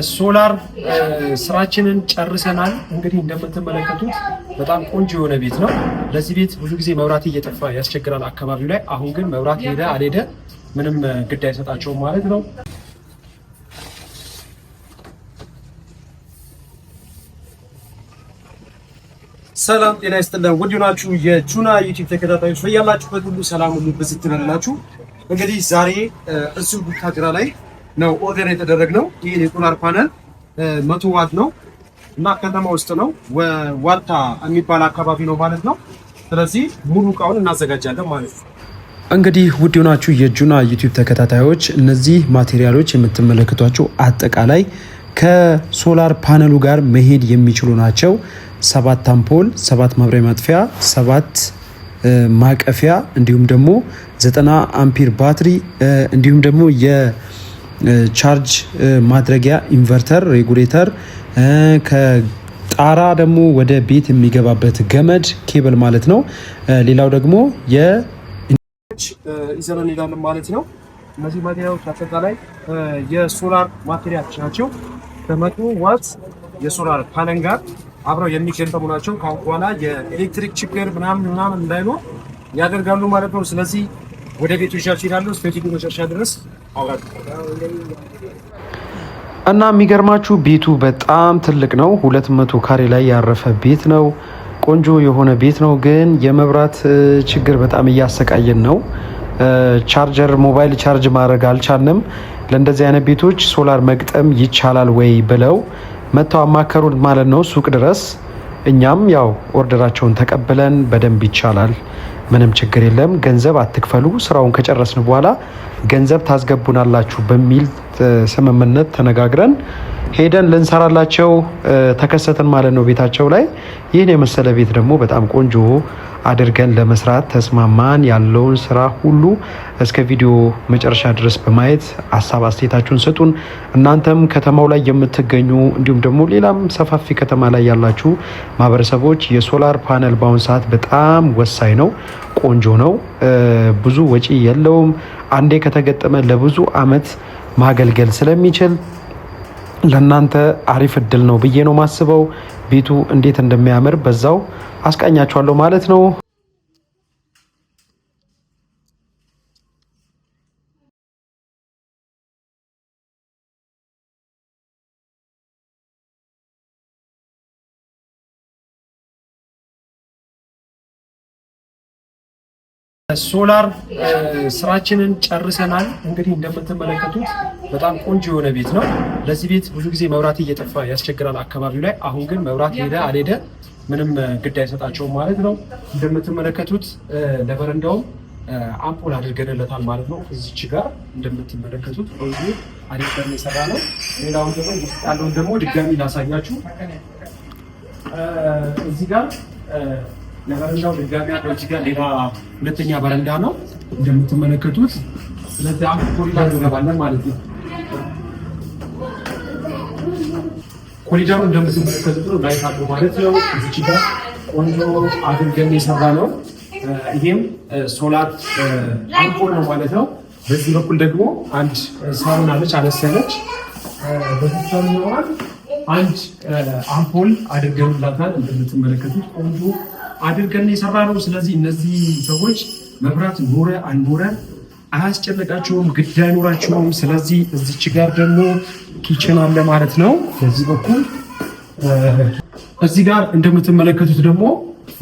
ሶላር ስራችንን ጨርሰናል። እንግዲህ እንደምትመለከቱት በጣም ቆንጆ የሆነ ቤት ነው። ለዚህ ቤት ብዙ ጊዜ መብራት እየጠፋ ያስቸግራል አካባቢው ላይ። አሁን ግን መብራት ሄደ አልሄደ ምንም ግድ አይሰጣቸውም ማለት ነው። ሰላም ጤና ይስጥልን። ውድ ናችሁ የጁና ዩቲዩብ ተከታታዮች በያላችሁበት ሁሉ ሰላም ሁሉ ብዝት ይበላችሁ። እንግዲህ ዛሬ እዚሁ ቡታጅራ ላይ ነው ኦርደር የተደረገው። ይሄ የሶላር ፓነል 100 ዋት ነው እና ከተማ ውስጥ ነው ዋልታ የሚባል አካባቢ ነው ማለት ነው። ስለዚህ ሙሉ እቃውን እናዘጋጃለን ማለት ነው። እንግዲህ ውድ ናችሁ የጁና ዩቲዩብ ተከታታዮች እነዚህ ማቴሪያሎች የምትመለከቷቸው አጠቃላይ ከሶላር ፓነሉ ጋር መሄድ የሚችሉ ናቸው። 7 አምፖል፣ 7 ማብሪያ ማጥፊያ፣ 7 ማቀፊያ እንዲሁም ደግሞ 90 አምፒር ባትሪ እንዲሁም ደግሞ የቻርጅ ማድረጊያ ኢንቨርተር ሬጉሌተር ከጣራ ደግሞ ወደ ቤት የሚገባበት ገመድ ኬብል ማለት ነው። ሌላው ደግሞ ይዘን እንሄዳለን ማለት ነው። እነዚህ ማቴሪያሎች አጠቃላይ የሶላር ማቴሪያሎች ናቸው። ከ100 ዋት የሶላር ፓነል ጋር አብረው የሚገጠሙ ናቸው። ካሁን በኋላ የኤሌክትሪክ ችግር ምናምን እንዳይኖር ያደርጋሉ ማለት ነው። ስለዚህ ወደ ቤቱ ይሻል ይላሉ። እስከ ቪዲዮ መጨረሻ ድረስ አብራችሁ እና የሚገርማችሁ ቤቱ በጣም ትልቅ ነው። 200 ካሬ ላይ ያረፈ ቤት ነው። ቆንጆ የሆነ ቤት ነው። ግን የመብራት ችግር በጣም እያሰቃየን ነው። ቻርጀር ሞባይል ቻርጅ ማድረግ አልቻልንም። ለእንደዚህ አይነት ቤቶች ሶላር መግጠም ይቻላል ወይ ብለው መተው አማከሩን ማለት ነው ሱቅ ድረስ። እኛም ያው ኦርደራቸውን ተቀብለን በደንብ ይቻላል፣ ምንም ችግር የለም፣ ገንዘብ አትክፈሉ፣ ስራውን ከጨረስን በኋላ ገንዘብ ታስገቡናላችሁ በሚል ስምምነት ተነጋግረን ሄደን ልንሰራላቸው ተከሰተን ማለት ነው ቤታቸው ላይ። ይህን የመሰለ ቤት ደግሞ በጣም ቆንጆ አድርገን ለመስራት ተስማማን። ያለውን ስራ ሁሉ እስከ ቪዲዮ መጨረሻ ድረስ በማየት ሀሳብ አስተያየታችሁን ስጡን። እናንተም ከተማው ላይ የምትገኙ እንዲሁም ደግሞ ሌላም ሰፋፊ ከተማ ላይ ያላችሁ ማህበረሰቦች የሶላር ፓነል በአሁኑ ሰዓት በጣም ወሳኝ ነው፣ ቆንጆ ነው፣ ብዙ ወጪ የለውም። አንዴ ከተገጠመ ለብዙ አመት ማገልገል ስለሚችል ለናንተ አሪፍ እድል ነው ብዬ ነው ማስበው። ቤቱ እንዴት እንደሚያምር በዛው አስቃኛችኋለሁ ማለት ነው። ሶላር ስራችንን ጨርሰናል። እንግዲህ እንደምትመለከቱት በጣም ቆንጆ የሆነ ቤት ነው። ለዚህ ቤት ብዙ ጊዜ መብራት እየጠፋ ያስቸግራል አካባቢው ላይ። አሁን ግን መብራት ሄደ አልሄደ ምንም ግድ አይሰጣቸውም ማለት ነው። እንደምትመለከቱት ለበረንዳውም አምፖል አድርገንለታል ማለት ነው። እዚች ጋር እንደምትመለከቱት ቆንጆ አድርገን የሰራ ነው። ሌላውን ደግሞ ያለውን ደግሞ ድጋሚ ላሳያችሁ። እዚህ ጋር ለበረንዳው ድጋሚ ያለው እዚህ ጋር ሌላ ሁለተኛ በረንዳ ነው እንደምትመለከቱት። ስለዚህ አሁን ኮሪደር እንገባለን ማለት ነው። ኮሪደሩ እንደምትመለከቱት ነው ላይት አለው ማለት ነው። እዚህ ጋር ቆንጆ አድርገን የሰራ ነው። ይሄም ሶላር አምፖል ነው ማለት ነው። በዚህ በኩል ደግሞ አንድ ሳሎን አለች፣ አነስ ያለች። በዚህ ሳሎን ይኖራል አንድ አምፖል አድርገንላታል። እንደምትመለከቱት ቆንጆ አድርገን የሰራ ነው። ስለዚህ እነዚህ ሰዎች መብራት ኖረ አልኖረ አያስጨነቃቸውም፣ ግድ አይኖራቸውም። ስለዚህ እዚች ጋር ደግሞ ኪችን አለ ማለት ነው። በዚህ በኩል እዚህ ጋር እንደምትመለከቱት ደግሞ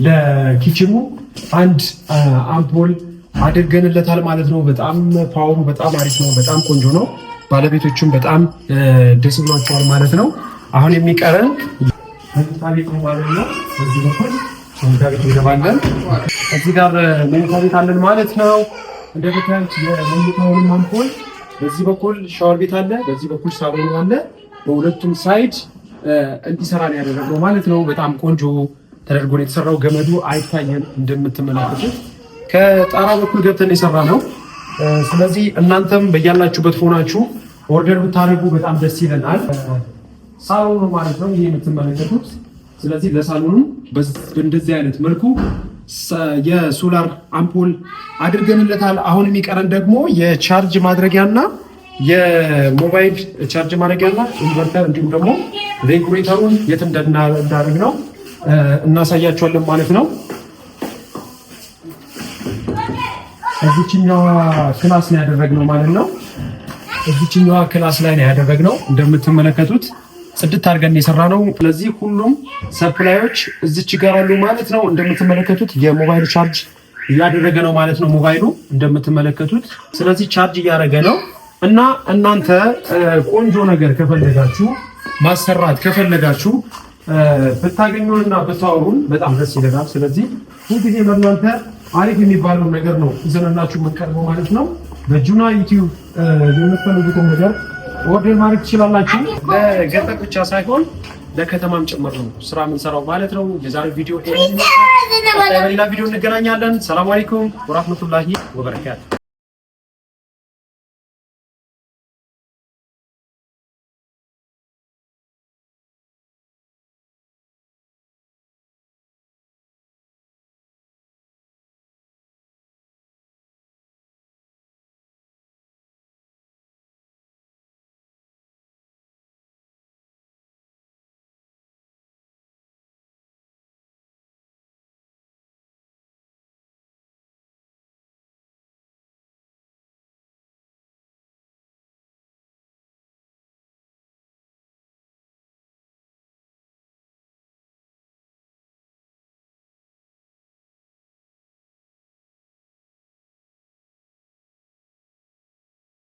ለኪችኑ አንድ አምፖል አድርገንለታል ማለት ነው። በጣም ፓወሩ በጣም አሪፍ ነው፣ በጣም ቆንጆ ነው። ባለቤቶቹም በጣም ደስ ብሏቸዋል ማለት ነው። አሁን የሚቀረን መኝታ ቤት ነው ማለት ነው። በዚህ በኩል መኝታ ቤት እንገባለን። እዚህ ጋር መኝታ ቤት አለን ማለት ነው። እንደምታዩት የመኝታውን አምፖል በዚህ በኩል ሻወር ቤት አለ፣ በዚህ በኩል ሳሎን አለ። በሁለቱም ሳይድ እንዲሰራ ነው ያደረገው ማለት ነው። በጣም ቆንጆ ተደርጎ ነው የተሰራው። ገመዱ አይታየም እንደምትመለከቱት። ከጣራ በኩል ገብተን የሰራ ነው። ስለዚህ እናንተም በያላችሁበት ሆናችሁ ኦርደር ብታደርጉ በጣም ደስ ይለናል። ሳሎኑ ማለት ነው ይሄ የምትመለከቱት። ስለዚህ ለሳሎኑ በእንደዚህ አይነት መልኩ የሶላር አምፖል አድርገንለታል። አሁን የሚቀረን ደግሞ የቻርጅ ማድረጊያና የሞባይል ቻርጅ ማድረጊያና ኢንቨርተር እንዲሁም ደግሞ ሬጉሌተሩን የት እንዳደረግ ነው እናሳያቸዋለን ማለት ነው። እዚችኛዋ ክላስ ላይ ያደረግነው ማለት ነው። እዚችኛዋ ክላስ ላይ ነው ያደረግነው። እንደምትመለከቱት ጽድት አድርገን የሰራ ነው። ስለዚህ ሁሉም ሰፕላዮች እዚች ጋር አሉ ማለት ነው። እንደምትመለከቱት የሞባይል ቻርጅ እያደረገ ነው ማለት ነው ሞባይሉ እንደምትመለከቱት። ስለዚህ ቻርጅ እያደረገ ነው እና እናንተ ቆንጆ ነገር ከፈለጋችሁ ማሰራት ከፈለጋችሁ ብታገኙንና ብታወሩን በጣም ደስ ይለናል። ስለዚህ ሁልጊዜ በእናንተ አሪፍ የሚባለው ነገር ነው ይዘንላችሁ የምንቀርበው ማለት ነው። በጁና ዩቲዩብ የምትፈልጉትን ነገር ኦርደር ማድረግ ትችላላችሁ። ለገጠር ብቻ ሳይሆን ለከተማም ጭምር ነው ስራ የምንሰራው ማለት ነው። የዛሬ ቪዲዮ በሌላ ቪዲዮ እንገናኛለን። ሰላም አለይኩም ወራህመቱላሂ ወበረካቱ።